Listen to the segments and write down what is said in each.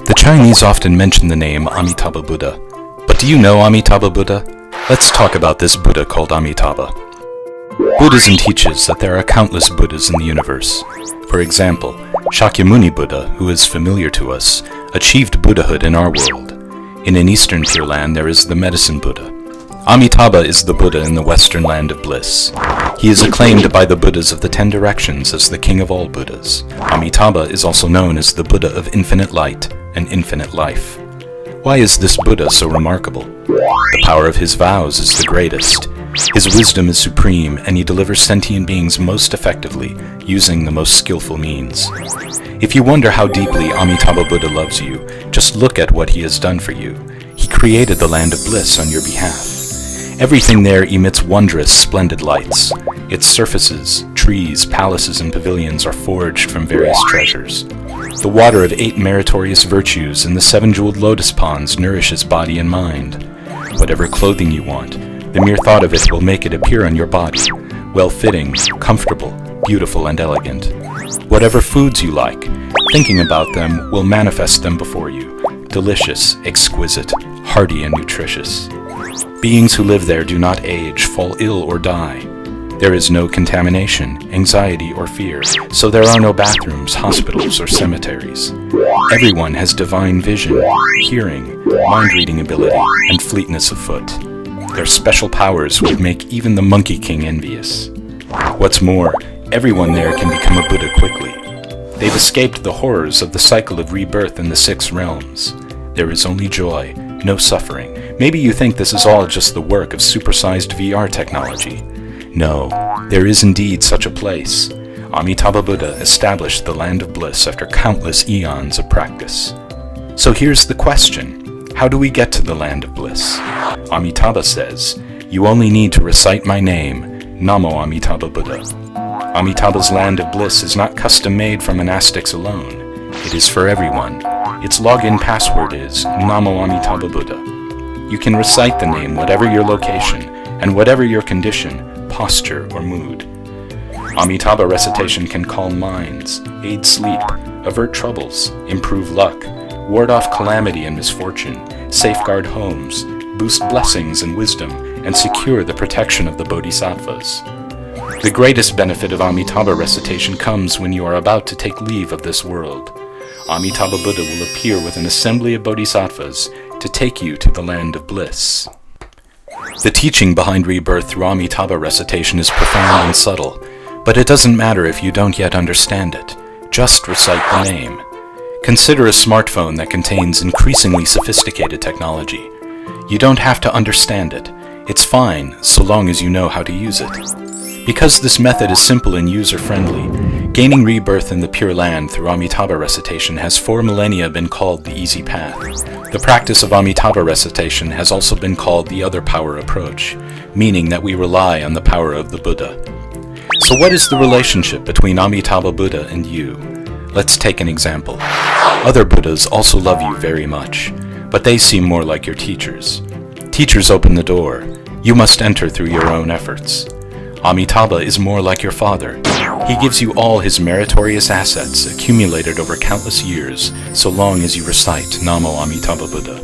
The Chinese often mention the name Amitabha Buddha. But do you know Amitabha Buddha? Let's talk about this Buddha called Amitabha. Buddhism teaches that there are countless Buddhas in the universe. For example, Shakyamuni Buddha, who is familiar to us, achieved Buddhahood in our world. In an Eastern Pure Land there is the Medicine Buddha. Amitabha is the Buddha in the Western Land of Bliss. He is acclaimed by the Buddhas of the 10 directions as the king of all Buddhas. Amitabha is also known as the Buddha of infinite light and infinite life. Why is this Buddha so remarkable? The power of his vows is the greatest. His wisdom is supreme, and he delivers sentient beings most effectively, using the most skillful means. If you wonder how deeply Amitabha Buddha loves you, just look at what he has done for you. He created the land of bliss on your behalf. Everything there emits wondrous, splendid lights. Its surfaces, trees, palaces, and pavilions are forged from various treasures. The water of 8 meritorious virtues in the 7 jeweled lotus ponds nourishes body and mind. Whatever clothing you want, the mere thought of it will make it appear on your body, well-fitting, comfortable, beautiful, and elegant. Whatever foods you like, thinking about them will manifest them before you, delicious, exquisite, hearty, and nutritious. Beings who live there do not age, fall ill, or die. There is no contamination, anxiety, or fear, so there are no bathrooms, hospitals, or cemeteries. Everyone has divine vision, hearing, mind-reading ability, and fleetness of foot. Their special powers would make even the Monkey King envious. What's more, everyone there can become a Buddha quickly. They've escaped the horrors of the cycle of rebirth in the 6 realms. There is only joy, no suffering. Maybe you think this is all just the work of supersized VR technology. No, there is indeed such a place. Amitabha Buddha established the land of bliss after countless eons of practice. So here's the question. How do we get to the land of bliss? Amitabha says, "You only need to recite my name, Namo Amitabha Buddha." Amitabha's land of bliss is not custom-made for monastics alone. It is for everyone. Its login password is Namo Amitabha Buddha. You can recite the name whatever your location and whatever your condition, posture, or mood. Amitabha recitation can calm minds, aid sleep, avert troubles, improve luck, ward off calamity and misfortune, safeguard homes, boost blessings and wisdom, and secure the protection of the bodhisattvas. The greatest benefit of Amitabha recitation comes when you are about to take leave of this world. Amitabha Buddha will appear with an assembly of bodhisattvas to take you to the land of bliss. The teaching behind rebirth through Amitabha recitation is profound and subtle, but it doesn't matter if you don't yet understand it. Just recite the name. Consider a smartphone that contains increasingly sophisticated technology. You don't have to understand it. It's fine, so long as you know how to use it. Because this method is simple and user-friendly, gaining rebirth in the Pure Land through Amitabha recitation has 4 millennia been called the easy path. The practice of Amitabha recitation has also been called the other power approach, meaning that we rely on the power of the Buddha. So what is the relationship between Amitabha Buddha and you? Let's take an example. Other Buddhas also love you very much, but they seem more like your teachers. Teachers open the door. You must enter through your own efforts. Amitabha is more like your father. He gives you all his meritorious assets accumulated over countless years, so long as you recite Namo Amitabha Buddha.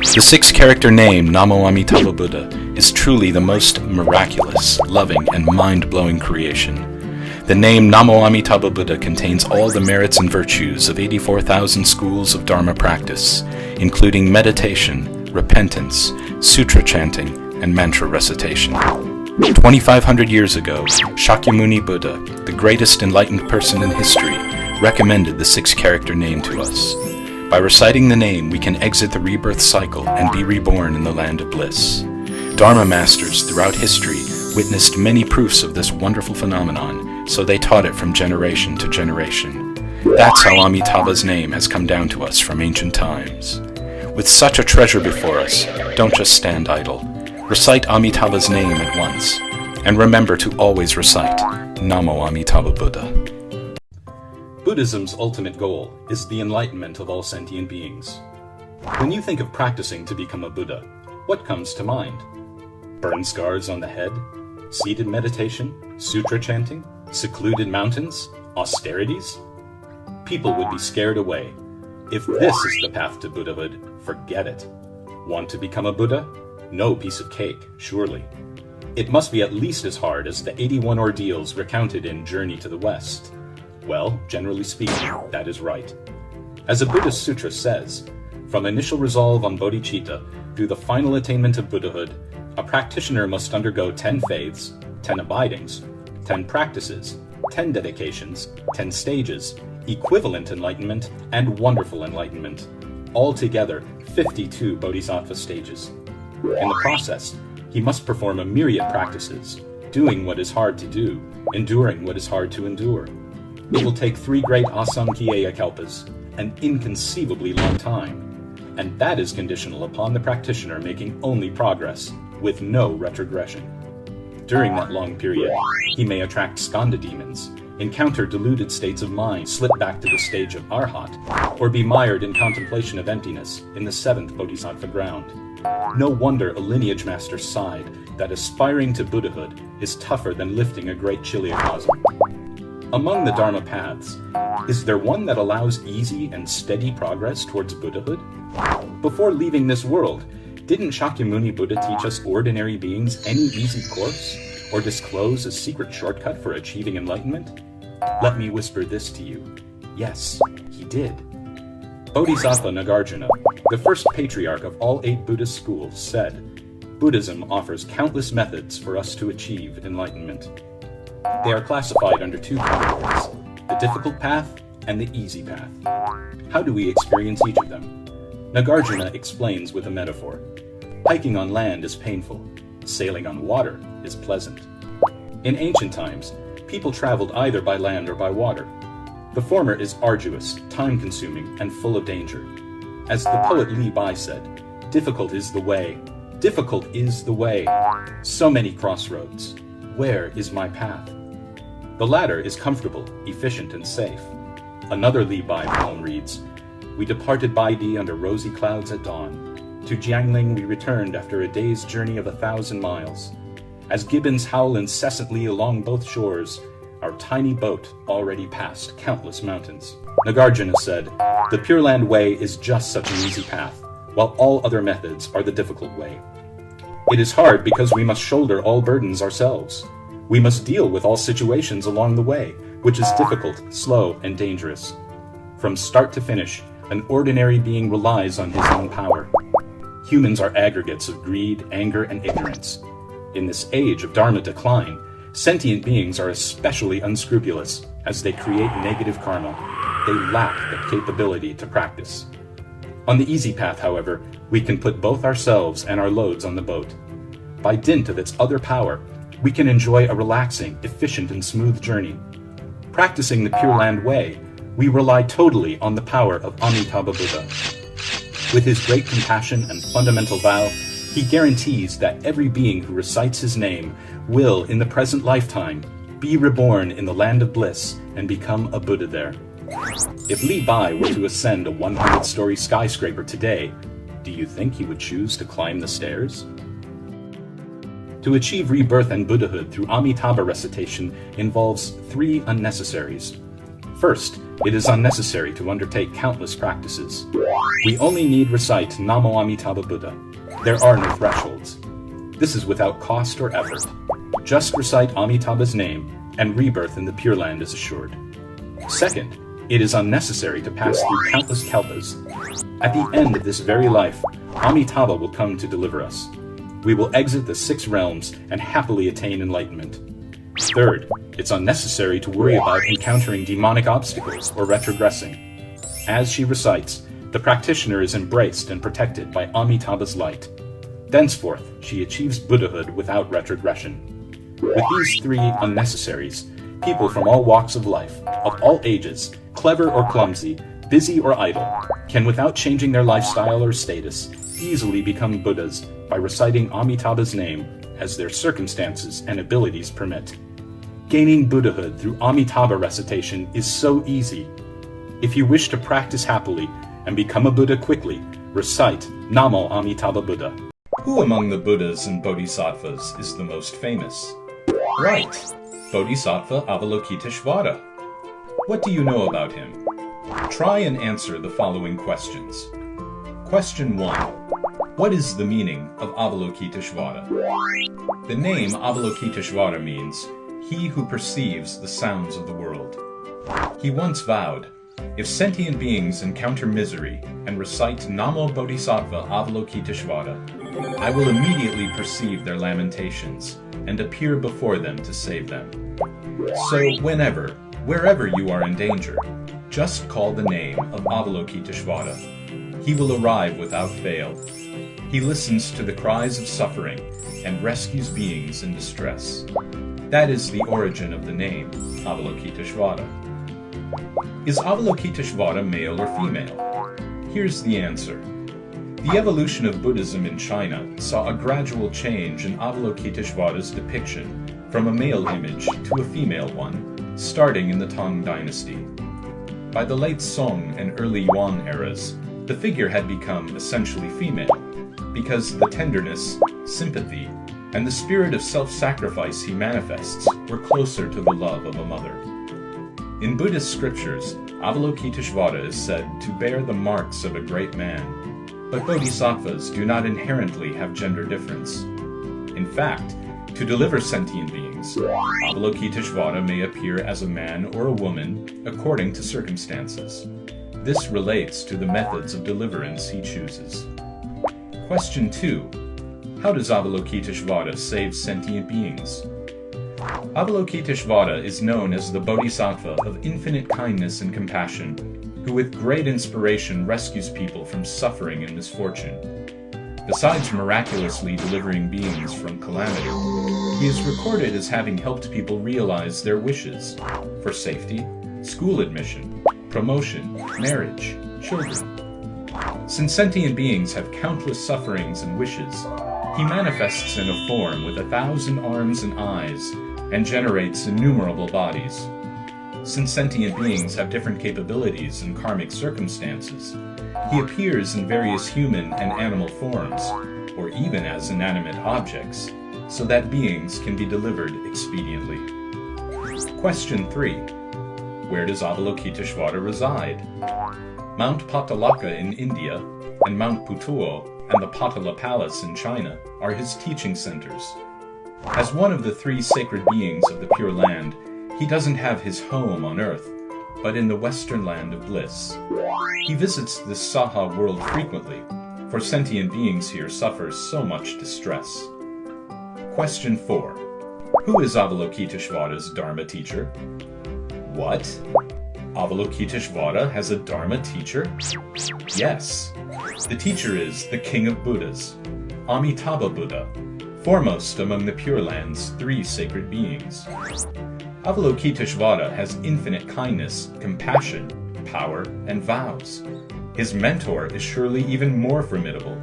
The 6-character name Namo Amitabha Buddha is truly the most miraculous, loving, and mind-blowing creation. The name Namo Amitabha Buddha contains all the merits and virtues of 84,000 schools of Dharma practice, including meditation, repentance, sutra chanting, and mantra recitation. 2,500 years ago, Shakyamuni Buddha, the greatest enlightened person in history, recommended the 6-character name to us. By reciting the name, we can exit the rebirth cycle and be reborn in the land of bliss. Dharma masters throughout history witnessed many proofs of this wonderful phenomenon, so they taught it from generation to generation. That's how Amitabha's name has come down to us from ancient times. With such a treasure before us, don't just stand idle. Recite Amitabha's name at once, and remember to always recite Namo Amitabha Buddha. Buddhism's ultimate goal is the enlightenment of all sentient beings. When you think of practicing to become a Buddha, what comes to mind? Burn scars on the head? Seated meditation? Sutra chanting? Secluded mountains? Austerities? People would be scared away. If this is the path to Buddhahood, forget it. Want to become a Buddha? No piece of cake, surely. It must be at least as hard as the 81 ordeals recounted in Journey to the West. Well, generally speaking, that is right. As a Buddhist sutra says, from initial resolve on bodhicitta through the final attainment of Buddhahood, a practitioner must undergo 10 faiths, 10 abidings, 10 practices, 10 dedications, 10 stages, equivalent enlightenment, and wonderful enlightenment. Altogether, 52 bodhisattva stages. In the process, he must perform a myriad practices, doing what is hard to do, enduring what is hard to endure. It will take 3 great asamkhyeya kalpas, an inconceivably long time, and that is conditional upon the practitioner making only progress, with no retrogression. During that long period, he may attract skandha demons, encounter deluded states of mind, slip back to the stage of arhat, or be mired in contemplation of emptiness in the 7th bodhisattva ground. No wonder a lineage master sighed that aspiring to Buddhahood is tougher than lifting a great chiliocosm. Among the Dharma paths, is there one that allows easy and steady progress towards Buddhahood? Before leaving this world, didn't Shakyamuni Buddha teach us ordinary beings any easy course, or disclose a secret shortcut for achieving enlightenment? Let me whisper this to you. Yes, he did. Bodhisattva Nagarjuna, the first patriarch of all 8 Buddhist schools, said, Buddhism offers countless methods for us to achieve enlightenment. They are classified under 2 categories, the difficult path and the easy path. How do we experience each of them? Nagarjuna explains with a metaphor. Hiking on land is painful. Sailing on water is pleasant. In ancient times, people traveled either by land or by water. The former is arduous, time-consuming, and full of danger. As the poet Li Bai said, difficult is the way. Difficult is the way. So many crossroads. Where is my path? The latter is comfortable, efficient, and safe. Another Li Bai poem reads, We departed by thee under rosy clouds at dawn. To Jiangling we returned after a day's journey of 1,000 miles. As gibbons howl incessantly along both shores, our tiny boat already passed countless mountains. Nagarjuna said, The Pure Land way is just such an easy path, while all other methods are the difficult way. It is hard because we must shoulder all burdens ourselves. We must deal with all situations along the way, which is difficult, slow, and dangerous. From start to finish, an ordinary being relies on his own power. Humans are aggregates of greed, anger, and ignorance. In this age of Dharma decline, sentient beings are especially unscrupulous as they create negative karma. They lack the capability to practice. On the easy path, however, we can put both ourselves and our loads on the boat. By dint of its other power, we can enjoy a relaxing, efficient, and smooth journey. Practicing the Pure Land way, we rely totally on the power of Amitabha Buddha. With his great compassion and fundamental vow, he guarantees that every being who recites his name will, in the present lifetime, be reborn in the land of bliss and become a Buddha there. If Li Bai were to ascend a 100-story skyscraper today, do you think he would choose to climb the stairs? To achieve rebirth and Buddhahood through Amitabha recitation involves 3 unnecessaries. First, it is unnecessary to undertake countless practices. We only need recite Namo Amitabha Buddha. There are no thresholds. This is without cost or effort. Just recite Amitabha's name, and rebirth in the Pure Land is assured. Second, it is unnecessary to pass through countless kalpas. At the end of this very life, Amitabha will come to deliver us. We will exit the 6 realms and happily attain enlightenment. Third, it's unnecessary to worry about encountering demonic obstacles or retrogressing. As she recites, the practitioner is embraced and protected by Amitabha's light. Thenceforth, she achieves Buddhahood without retrogression. With these 3 unnecessaries, people from all walks of life, of all ages, clever or clumsy, busy or idle, can without changing their lifestyle or status, easily become Buddhas by reciting Amitabha's name as their circumstances and abilities permit. Gaining Buddhahood through Amitabha recitation is so easy. If you wish to practice happily and become a Buddha quickly, recite Namo Amitabha Buddha. Who among the Buddhas and Bodhisattvas is the most famous? Right, Bodhisattva Avalokiteshvara. What do you know about him? Try and answer the following questions. Question 1. What is the meaning of Avalokiteshvara? The name Avalokiteshvara means, he who perceives the sounds of the world. He once vowed, if sentient beings encounter misery and recite Namo Bodhisattva Avalokiteshvara, I will immediately perceive their lamentations and appear before them to save them. So whenever, wherever you are in danger, just call the name of Avalokiteshvara. He will arrive without fail. He listens to the cries of suffering and rescues beings in distress. That is the origin of the name Avalokiteshvara. Is Avalokiteshvara male or female? Here's the answer. The evolution of Buddhism in China saw a gradual change in Avalokiteshvara's depiction from a male image to a female one, starting in the Tang dynasty. By the late Song and early Yuan eras, the figure had become essentially female, because the tenderness, sympathy, and the spirit of self-sacrifice he manifests were closer to the love of a mother. In Buddhist scriptures, Avalokiteshvara is said to bear the marks of a great man, but bodhisattvas do not inherently have gender difference. In fact, to deliver sentient beings, Avalokiteshvara may appear as a man or a woman according to circumstances. This relates to the methods of deliverance he chooses. Question 2. How does Avalokiteshvara save sentient beings? Avalokiteshvara is known as the Bodhisattva of infinite kindness and compassion, who with great inspiration rescues people from suffering and misfortune. Besides miraculously delivering beings from calamity, he is recorded as having helped people realize their wishes for safety, school admission, promotion, marriage, children. Since sentient beings have countless sufferings and wishes, he manifests in a form with 1,000 arms and eyes and generates innumerable bodies. Since sentient beings have different capabilities and karmic circumstances, he appears in various human and animal forms, or even as inanimate objects, so that beings can be delivered expediently. Question 3. Where does Avalokiteshvara reside? Mount Patalaka in India and Mount Putuo and the Patala Palace in China are his teaching centers. As one of the 3 sacred beings of the Pure Land, he doesn't have his home on earth, but in the western land of bliss. He visits this Saha world frequently, for sentient beings here suffer so much distress. Question 4. Who is Avalokiteshvara's Dharma teacher? What? Avalokiteshvara has a Dharma teacher? Yes. The teacher is the King of Buddhas, Amitabha Buddha, foremost among the Pure Land's 3 sacred beings. Avalokiteshvara has infinite kindness, compassion, power, and vows. His mentor is surely even more formidable.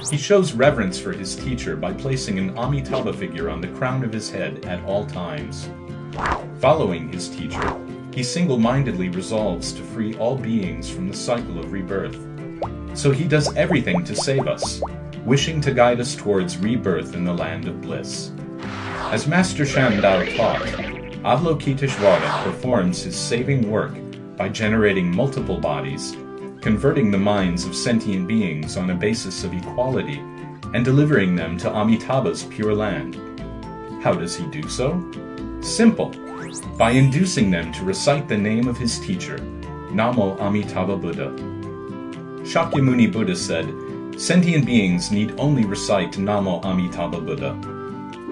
He shows reverence for his teacher by placing an Amitabha figure on the crown of his head at all times. Following his teacher, he single-mindedly resolves to free all beings from the cycle of rebirth. So he does everything to save us, wishing to guide us towards rebirth in the land of bliss. As Master Shandao taught, Avalokiteshvara performs his saving work by generating multiple bodies, converting the minds of sentient beings on a basis of equality, and delivering them to Amitabha's Pure Land. How does he do so? Simple, by inducing them to recite the name of his teacher, Namo Amitabha Buddha. Shakyamuni Buddha said, sentient beings need only recite Namo Amitabha Buddha.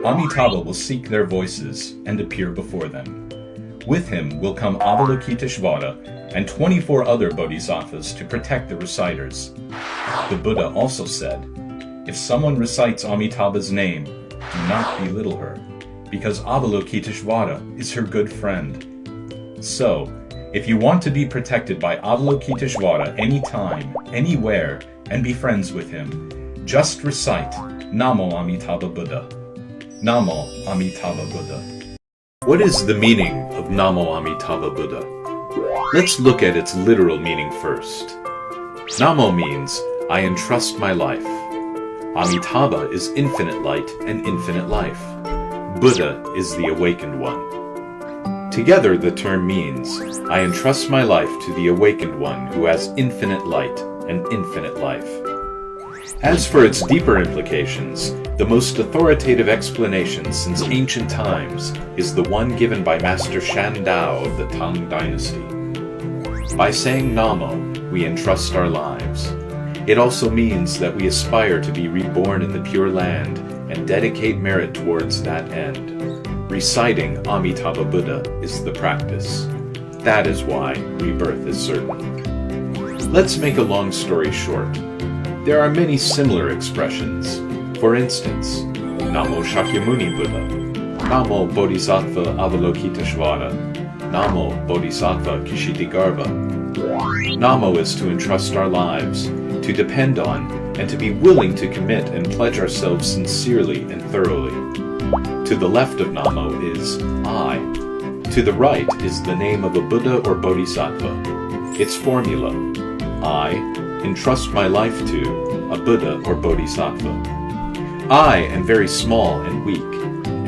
Amitabha will seek their voices and appear before them. With him will come Avalokiteshvara and 24 other bodhisattvas to protect the reciters. The Buddha also said, if someone recites Amitabha's name, do not belittle her, because Avalokiteshvara is her good friend. So, if you want to be protected by Avalokiteshvara anytime, anywhere, and be friends with him, just recite Namo Amitabha Buddha. Namo Amitabha Buddha. What is the meaning of Namo Amitabha Buddha? Let's look at its literal meaning first. Namo means, I entrust my life. Amitabha is infinite light and infinite life. Buddha is the awakened one. Together, the term means, I entrust my life to the awakened one who has infinite light and infinite life. As for its deeper implications, the most authoritative explanation since ancient times is the one given by Master Shan Dao of the Tang Dynasty. By saying Namo, we entrust our lives. It also means that we aspire to be reborn in the Pure Land and dedicate merit towards that end. Reciting Amitabha Buddha is the practice. That is why rebirth is certain. Let's make a long story short. There are many similar expressions. For instance, Namo Shakyamuni Buddha, Namo Bodhisattva Avalokiteshvara, Namo Bodhisattva Kshitigarbha. Namo is to entrust our lives, to depend on, and to be willing to commit and pledge ourselves sincerely and thoroughly. To the left of Namo is I. To the right is the name of a Buddha or Bodhisattva. Its formula: I entrust my life to a Buddha or Bodhisattva. I am very small and weak,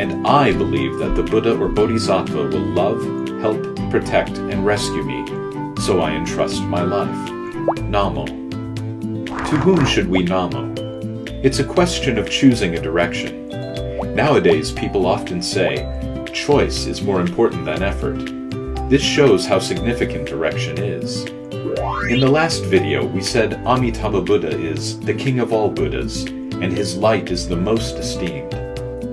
and I believe that the Buddha or Bodhisattva will love, help, protect, and rescue me, so I entrust my life. Namo. To whom should we Namo? It's a question of choosing a direction. Nowadays, people often say, choice is more important than effort. This shows how significant direction is. In the last video, we said Amitabha Buddha is the king of all Buddhas, and his light is the most esteemed.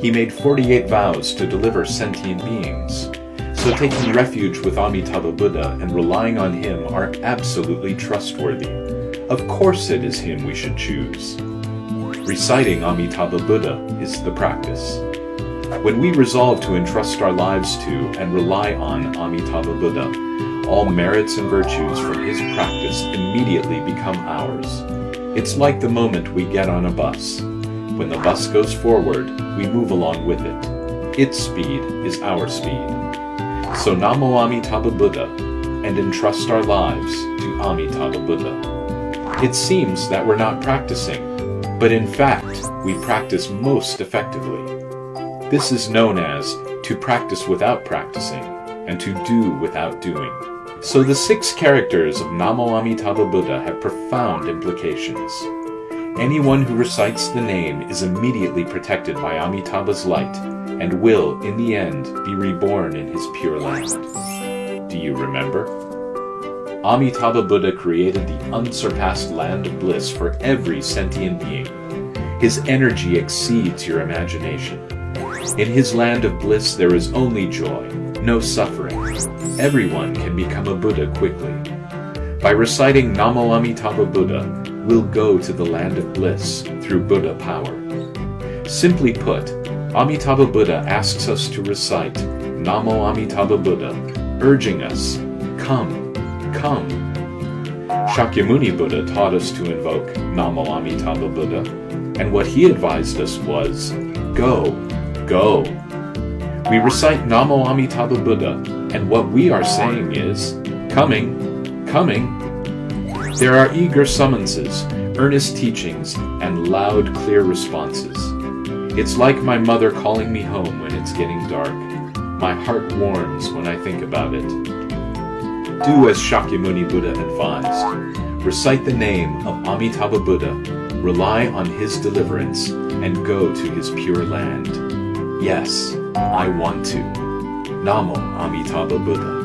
He made 48 vows to deliver sentient beings. So taking refuge with Amitabha Buddha and relying on him are absolutely trustworthy. Of course it is him we should choose. Reciting Amitabha Buddha is the practice. When we resolve to entrust our lives to and rely on Amitabha Buddha, all merits and virtues from his practice immediately become ours. It's like the moment we get on a bus. When the bus goes forward, we move along with it. Its speed is our speed. So Namo Amitabha Buddha, and entrust our lives to Amitabha Buddha. It seems that we're not practicing, but in fact, we practice most effectively. This is known as to practice without practicing, and to do without doing. So the 6 characters of Namo Amitabha Buddha have profound implications. Anyone who recites the name is immediately protected by Amitabha's light, and will, in the end, be reborn in his Pure Land. Do you remember? Amitabha Buddha created the unsurpassed land of bliss for every sentient being. His energy exceeds your imagination. In his land of bliss there is only joy, no suffering. Everyone can become a Buddha quickly. By reciting Namo Amitabha Buddha, we'll go to the land of bliss through Buddha power. Simply put, Amitabha Buddha asks us to recite Namo Amitabha Buddha, urging us, come, come. Shakyamuni Buddha taught us to invoke Namo Amitabha Buddha, and what he advised us was, go, go. We recite Namo Amitabha Buddha, and what we are saying is, coming, coming. There are eager summonses, earnest teachings, and loud, clear responses. It's like my mother calling me home when it's getting dark. My heart warms when I think about it. Do as Shakyamuni Buddha advised. Recite the name of Amitabha Buddha, rely on his deliverance, and go to his Pure Land. Yes, I want to. Namo Amitabha Buddha.